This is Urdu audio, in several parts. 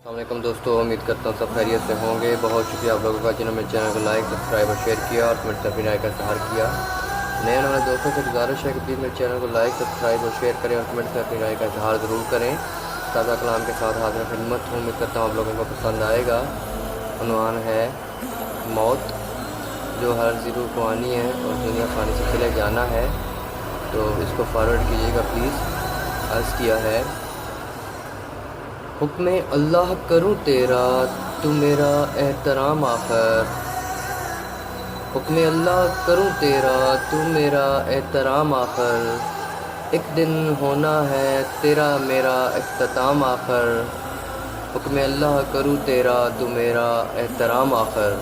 السلام علیکم دوستو، امید کرتا ہوں سب خیریت سے ہوں گے۔ بہت شکریہ آپ لوگوں کا جنہوں نے چینل کو لائک، سبسکرائب اور شیئر کیا اور کمنٹ سے اپنی رائے کا اظہار کیا۔ نئے والے دوستوں سے گزارش ہے کہ پلیز میرے چینل کو لائک، سبسکرائب اور شیئر کریں اور کمنٹ سے اپنی رائے کا اظہار ضرور کریں۔ تازہ کلام کے ساتھ حاضر خدمت ہوں، امید کرتا ہوں آپ لوگوں کو پسند آئے گا۔ عنوان ہے موت، جو ہر روح کو آنی ہے اور دنیا فانی سے چلے جانا ہے، تو اس کو فارورڈ کیجیے گا پلیز۔ عرض کیا ہے، حکم اللہ کروں تیرا تو میرا احترام آخر، حکم اللہ کروں تیرا تو میرا احترام آخر، ایک دن ہونا ہے تیرا میرا اختتام آخر، حکم اللہ کروں تیرا تو میرا احترام آخر۔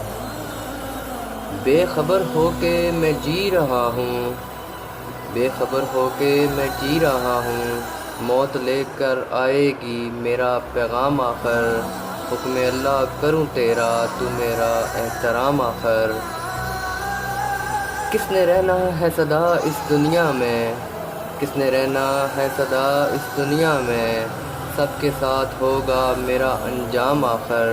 بے خبر ہو کے میں جی رہا ہوں، بے خبر ہو کے میں جی رہا ہوں، موت لے کر آئے گی میرا پیغام آخر، حکم اللہ کروں تیرا تو میرا احترام آخر۔ کس نے رہنا ہے سدا اس دنیا میں، کس نے رہنا ہے سدا اس دنیا میں، سب کے ساتھ ہوگا میرا انجام آخر،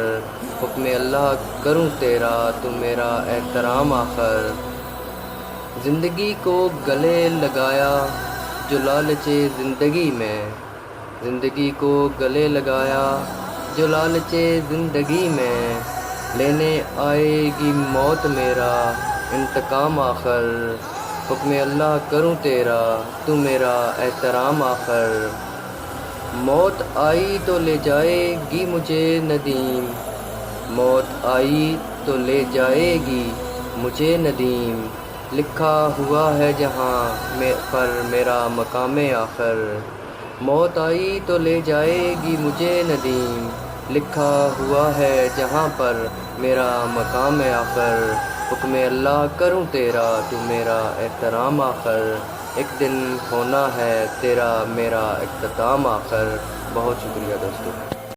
حکم اللہ کروں تیرا تو میرا احترام آخر۔ زندگی کو گلے لگایا جو لالچے زندگی میں، زندگی کو گلے لگایا جو لالچے زندگی میں، لینے آئے گی موت میرا انتقام آخر، حکم اللہ کروں تیرا تو میرا احترام آخر۔ موت آئی تو لے جائے گی مجھے ندیم، موت آئی تو لے جائے گی مجھے ندیم، لکھا ہوا ہے جہاں پر میرا مقام آخر، موت آئی تو لے جائے گی مجھے ندیم، لکھا ہوا ہے جہاں پر میرا مقام آخر، حکم اللہ کروں تیرا تو میرا احترام آخر، ایک دن ہونا ہے تیرا میرا اختتام آخر۔ بہت شکریہ دوستو۔